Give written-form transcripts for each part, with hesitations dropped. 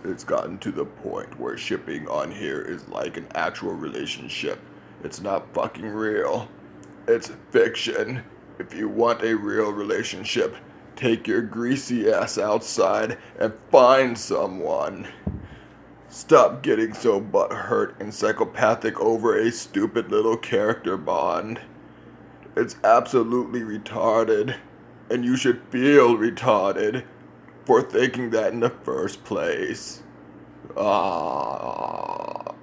It's gotten to the point where shipping on here is like an actual relationship. It's not fucking real. It's fiction. If you want a real relationship, take your greasy ass outside and find someone. Stop getting so butthurt and psychopathic over a stupid little character bond. It's absolutely retarded, and you should feel retarded for thinking that in the first place. Ah.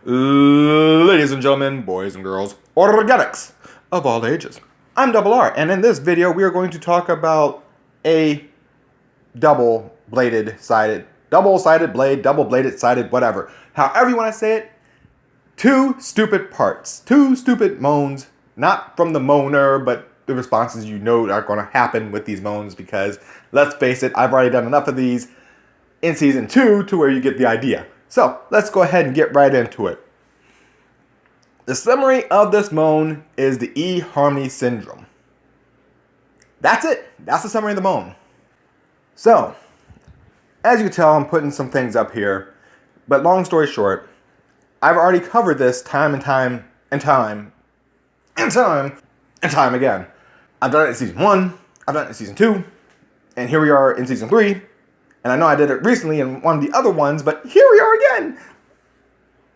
Ladies and gentlemen, boys and girls, organics of all ages. I'm Double R, and in this video we are going to talk about a double-bladed sided blade, double-bladed sided, whatever. However you want to say it, two stupid parts, two stupid moans, not from the moaner, but the responses you know are going to happen with these moans because, let's face it, I've already done enough of these in Season 2 to where you get the idea. So, let's go ahead and get right into it. The summary of this moan is the eHarmony syndrome. That's it. That's the summary of the moan. So, as you can tell, I'm putting some things up here, but long story short, I've already covered this time and time again. I've done it in Season 1, I've done it in Season 2, and here we are in Season 3. And I know I did it recently in one of the other ones, but here we are again.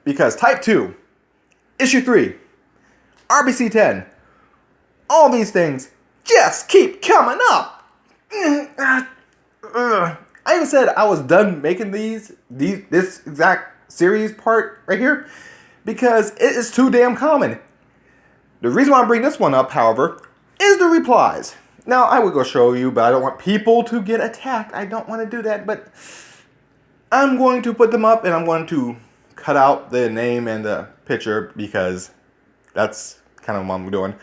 Because Type 2, Issue 3, RBC 10, all these things just keep coming up. I even said I was done making this exact series part right here because it is too damn common. The reason why I'm bringing this one up, however, is the replies. Now, I would go show you, but I don't want people to get attacked. I don't want to do that, but I'm going to put them up, and I'm going to cut out the name and the picture because that's kind of what I'm doing.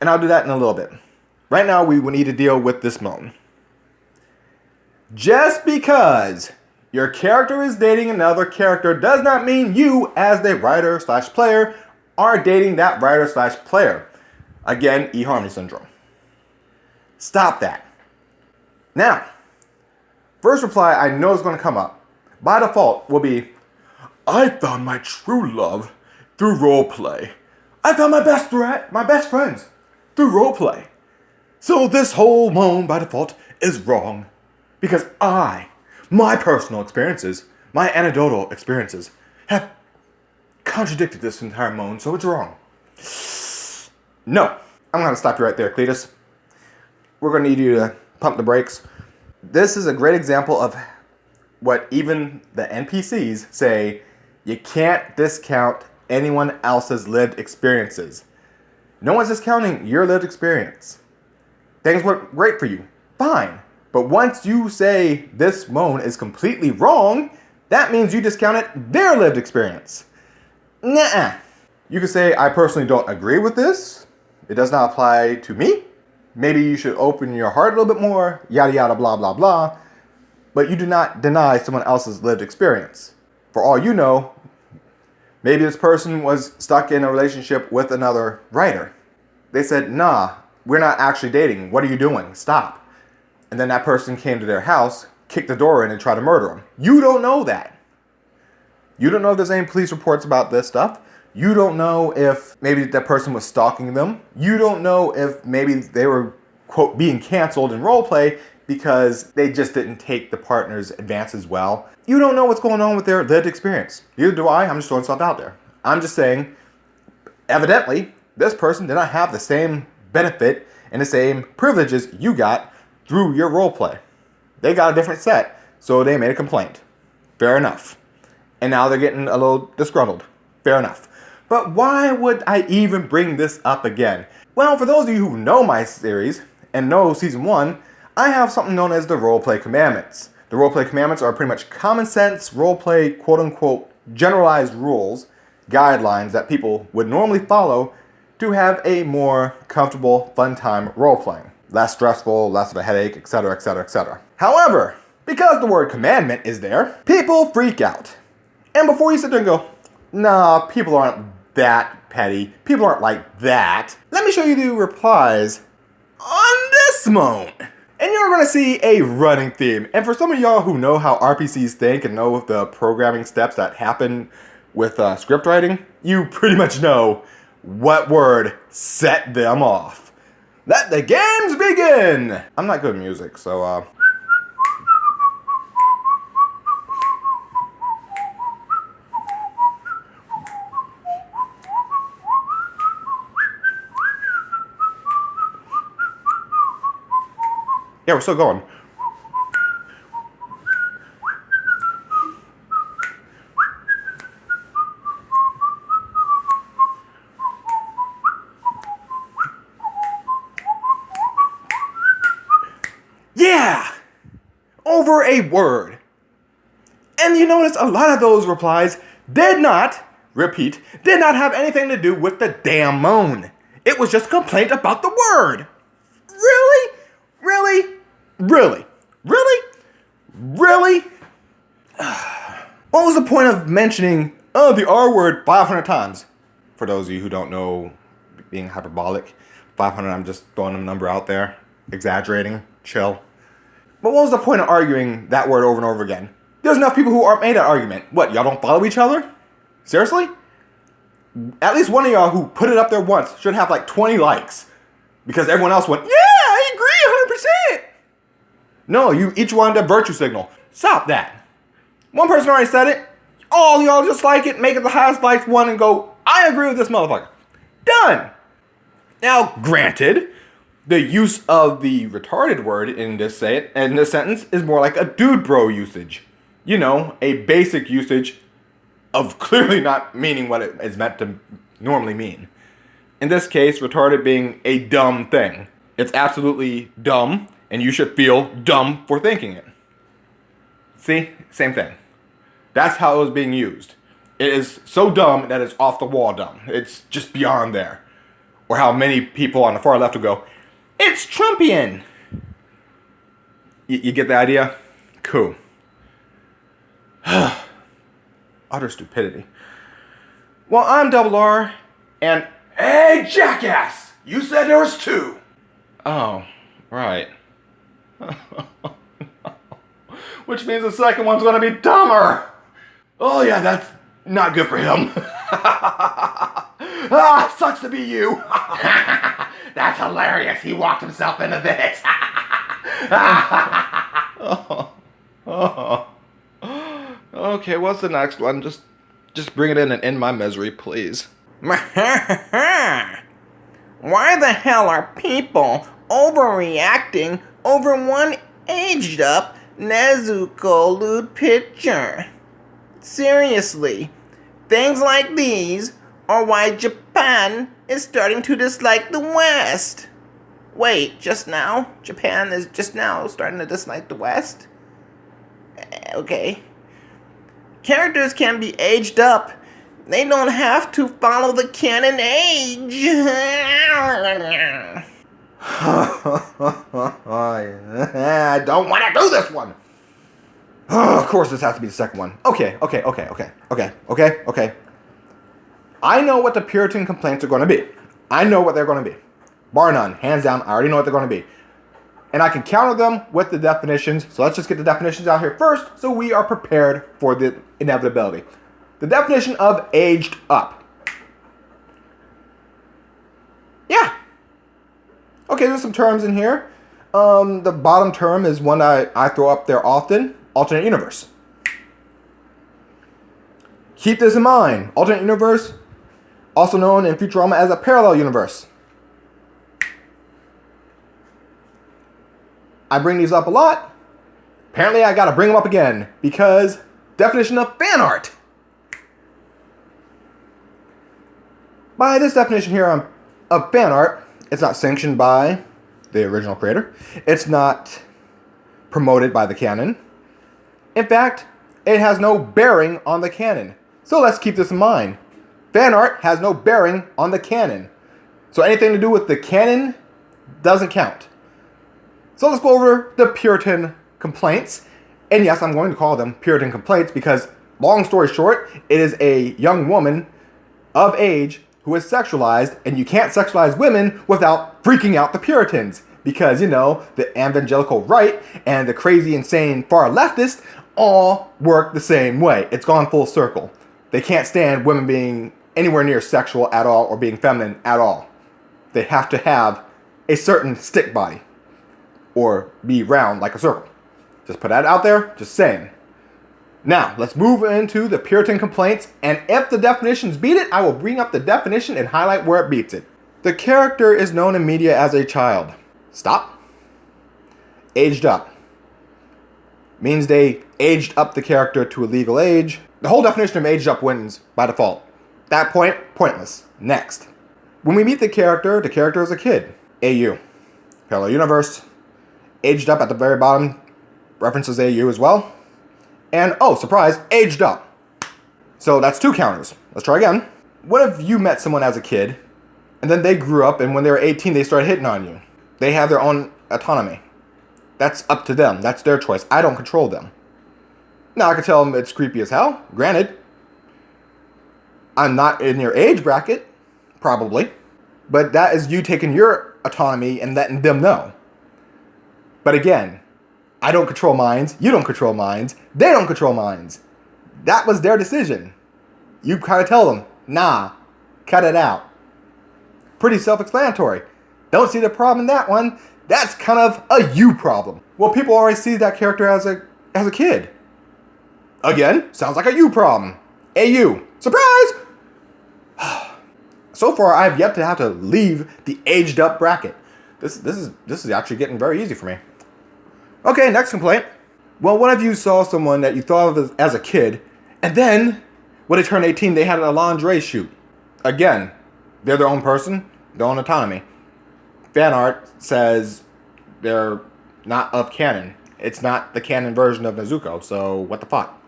And I'll do that in a little bit. Right now, we need to deal with this moan. Just because your character is dating another character does not mean you, as the writer/player, are dating that writer/player. Again, eHarmony syndrome. Stop that. Now, first reply I know is going to come up, by default, will be, I found my true love through roleplay. I found my best friends through roleplay. So this whole moan, by default, is wrong. Because my personal experiences, my anecdotal experiences, have contradicted this entire moan, so it's wrong. No. I'm going to stop you right there, Cletus. We're going to need you to pump the brakes. This is a great example of what even the NPCs say, you can't discount anyone else's lived experiences. No one's discounting your lived experience. Things went great for you. Fine. But once you say this moan is completely wrong, that means you discounted their lived experience. Nuh-uh. You could say, I personally don't agree with this. It does not apply to me. Maybe you should open your heart a little bit more, yada yada, blah blah blah. But you do not deny someone else's lived experience. For all you know, maybe this person was stuck in a relationship with another writer. They said, nah, we're not actually dating. What are you doing? Stop. And then that person came to their house, kicked the door in, and tried to murder them. You don't know that. You don't know if there's any police reports about this stuff. You don't know if maybe that person was stalking them. You don't know if maybe they were, quote, being canceled in roleplay because they just didn't take the partner's advances well. You don't know what's going on with their lived experience. Neither do I. I'm just throwing stuff out there. I'm just saying, evidently, this person did not have the same benefit and the same privileges you got through your roleplay. They got a different set, so they made a complaint. Fair enough. And now they're getting a little disgruntled. Fair enough. But why would I even bring this up again? Well, for those of you who know my series and know Season 1, I have something known as the Roleplay Commandments. The Roleplay Commandments are pretty much common sense, roleplay, quote-unquote, generalized rules, guidelines that people would normally follow to have a more comfortable, fun time role-playing. Less stressful, less of a headache, etc., etc., etc. However, because the word commandment is there, people freak out. And before you sit there and go, nah, people aren't that petty. People aren't like that. Let let me show you the replies on this mode. And you're going to see a running theme. And for some of y'all who know how RPCs think and know the programming steps that happen with script writing, you pretty much know what word set them off. Let the games begin! I'm not good at music, so yeah, we're still going. Yeah! Over a word. And you notice a lot of those replies did not have anything to do with the damn moan. It was just a complaint about the word. Really? Really? Really? Really? Really? What was the point of mentioning, the R word 500 times? For those of you who don't know, being hyperbolic, 500, I'm just throwing a number out there. Exaggerating. Chill. But what was the point of arguing that word over and over again? There's enough people who aren't made that argument. What, y'all don't follow each other? Seriously? At least one of y'all who put it up there once should have like 20 likes. Because everyone else went, yeah, I agree 100%. No, you each wanted a virtue signal. Stop that. One person already said it. All y'all just like it, make it the highest liked one and go, I agree with this motherfucker. Done. Now, granted, the use of the retarded word in this sentence is more like a dude bro usage. You know, a basic usage of clearly not meaning what it is meant to normally mean. In this case, retarded being a dumb thing. It's absolutely dumb, and you should feel dumb for thinking it. See? Same thing. That's how it was being used. It is so dumb that it's off the wall dumb. It's just beyond there. Or how many people on the far left will go, it's Trumpian. You get the idea? Cool. Utter stupidity. Well, I'm Double R, and hey, jackass! You said there was two. Oh, right. Which means the second one's gonna be dumber. Oh yeah, that's not good for him. Sucks to be you. That's hilarious. He walked himself into this. Okay, what's the next one? Just bring it in and end my misery, please. Why the hell are people overreacting over one aged up Nezuko lewd picture? Seriously, things like these are why Japan is starting to dislike the West. Wait, just now? Japan is just now starting to dislike the West? Okay. Characters can be aged up. They don't have to follow the canon age. I don't want to do this one. Of course this has to be the second one. Okay. I know what the Puritan complaints are going to be. I know what they're going to be. Bar none. Hands down, I already know what they're going to be. And I can counter them with the definitions. So let's just get the definitions out here first so we are prepared for the inevitability. The definition of aged up. Yeah. Okay, there's some terms in here. The bottom term is one I throw up there often. Alternate universe. Keep this in mind. Alternate universe, also known in Futurama as a parallel universe. I bring these up a lot. Apparently I gotta bring them up again because definition of fan art. By this definition here of fan art, it's not sanctioned by the original creator. It's not promoted by the canon. In fact, it has no bearing on the canon. So let's keep this in mind. Fan art has no bearing on the canon. So anything to do with the canon doesn't count. So let's go over the Puritan complaints. And yes, I'm going to call them Puritan complaints because, long story short, it is a young woman of age who is sexualized, and you can't sexualize women without freaking out the Puritans. Because, you know, the evangelical right and the crazy, insane far leftists all work the same way. It's gone full circle. They can't stand women being anywhere near sexual at all or being feminine at all. They have to have a certain stick body or be round like a circle. Just put that out there, just saying. Now, let's move into the Puritan complaints, and if the definitions beat it, I will bring up the definition and highlight where it beats it. The character is known in media as a child. Stop. Aged up. Means they aged up the character to a legal age. The whole definition of aged up wins by default. That point, pointless. Next. When we meet the character is a kid. AU. Parallel universe. Aged up at the very bottom. References AU as well. And, oh, surprise, aged up. So that's 2 counters. Let's try again. What if you met someone as a kid, and then they grew up, and when they were 18, they started hitting on you? They have their own autonomy. That's up to them. That's their choice. I don't control them. Now, I can tell them it's creepy as hell. Granted, I'm not in your age bracket, probably. But that is you taking your autonomy and letting them know. But again, I don't control minds. You don't control minds. They don't control minds. That was their decision. You kind of tell them, nah, cut it out. Pretty self-explanatory. Don't see the problem in that one. That's kind of a you problem. Well, people already see that character as a kid. Again, sounds like a you problem. AU. Surprise! So far, I've yet to have to leave the aged up bracket. This is actually getting very easy for me. Okay, next complaint. Well, what if you saw someone that you thought of as a kid, and then when they turned 18, they had a lingerie shoot? Again, they're their own person, their own autonomy. Fan art says they're not of canon. It's not the canon version of Nezuko, so what the fuck?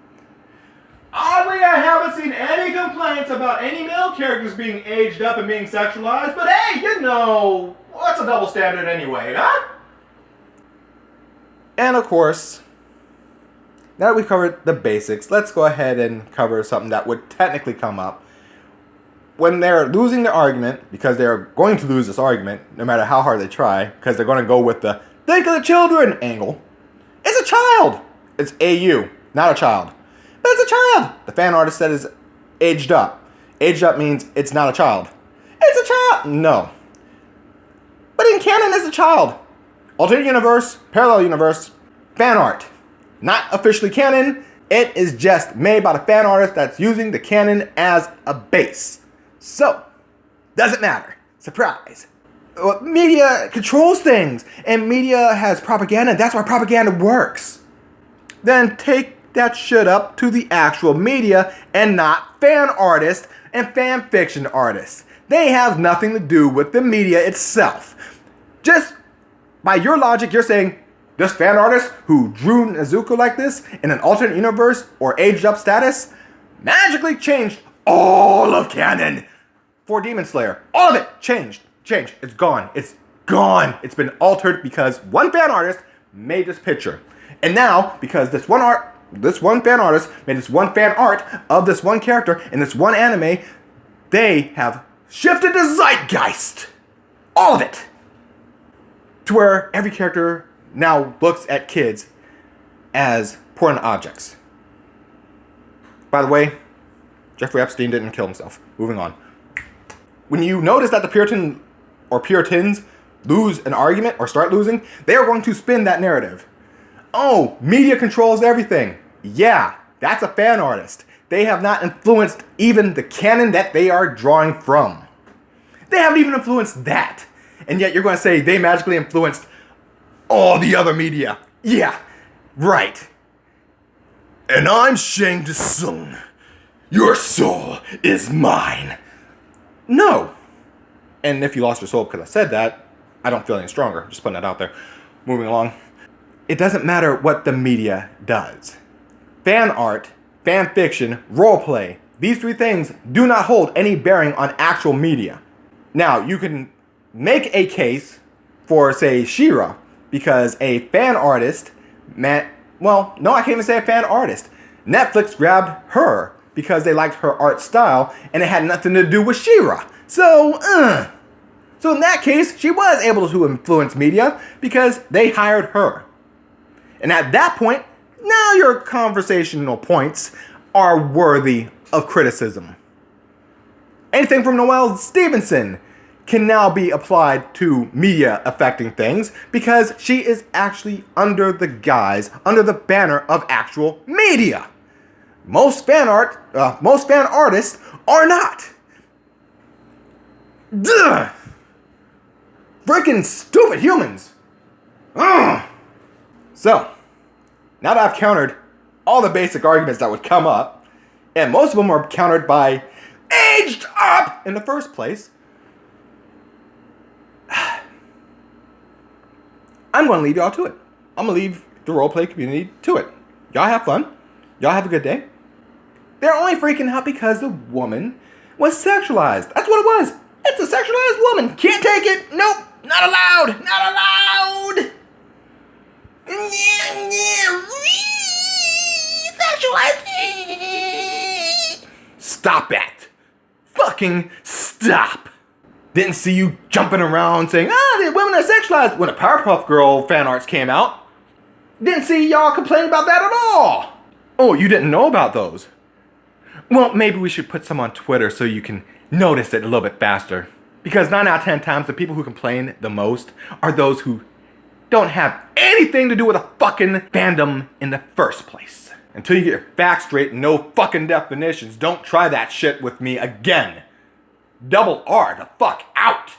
Oddly, I haven't seen any complaints about any male characters being aged up and being sexualized, but hey, you know, what's a double standard anyway, huh? And of course, now that we've covered the basics, let's go ahead and cover something that would technically come up. When they're losing the argument, because they're going to lose this argument, no matter how hard they try, because they're going to go with the think of the children angle. It's a child! It's AU, not a child. But it's a child! The fan artist said it's aged up. Aged up means it's not a child. It's a child! No. But in canon, it's a child. Alternate universe, parallel universe, fan art. Not officially canon. It is just made by the fan artist that's using the canon as a base. So, doesn't matter. Surprise. Media controls things, and media has propaganda. That's why propaganda works. Then take that shit up to the actual media and not fan artists and fan fiction artists. They have nothing to do with the media itself. Just by your logic, you're saying this fan artist who drew Nezuko like this in an alternate universe or aged up status magically changed all of canon for Demon Slayer. All of it changed. It's gone. It's gone. It's been altered because one fan artist made this picture. And now, because this one fan artist made this one fan art of this one character in this one anime, they have shifted the zeitgeist. All of it. To where every character now looks at kids as porn objects. By the way, Jeffrey Epstein didn't kill himself. Moving on. When you notice that the Puritan or Puritans lose an argument or start losing, they are going to spin that narrative. Oh, media controls everything. Yeah, that's a fan artist. They have not influenced even the canon that they are drawing from. They haven't even influenced that. And yet you're going to say they magically influenced all the other media. Yeah, right. And I'm Shang Tsung. Your soul is mine. No. And if you lost your soul because I said that, I don't feel any stronger. Just putting that out there. Moving along. It doesn't matter what the media does. Fan art, fan fiction, roleplay. These 3 things do not hold any bearing on actual media. Now, you can make a case for, say, She-Ra, because a fan artist I can't even say a fan artist. Netflix grabbed her because they liked her art style, and it had nothing to do with She-Ra. So in that case, she was able to influence media because they hired her. And at that point, now your conversational points are worthy of criticism. Anything from Noelle Stevenson can now be applied to media affecting things because she is actually under the banner of actual media. Most fan artists are not. Duh! Freaking stupid humans. Ugh. So, now that I've countered all the basic arguments that would come up, and most of them are countered by aged up in the first place, I'm going to leave y'all to it. I'm going to leave the roleplay community to it. Y'all have fun. Y'all have a good day. They're only freaking out because the woman was sexualized. That's what it was. It's a sexualized woman. Can't take it. Nope. Not allowed. Not allowed. Sexualized. Stop it. Fucking stop. Didn't see you jumping around saying, the women are sexualized when the Powerpuff Girl fan arts came out. Didn't see y'all complaining about that at all. Oh, you didn't know about those? Well, maybe we should put some on Twitter so you can notice it a little bit faster. Because 9 out of 10 times, the people who complain the most are those who don't have anything to do with a fucking fandom in the first place. Until you get your facts straight and no fucking definitions, don't try that shit with me again. Double R the fuck out.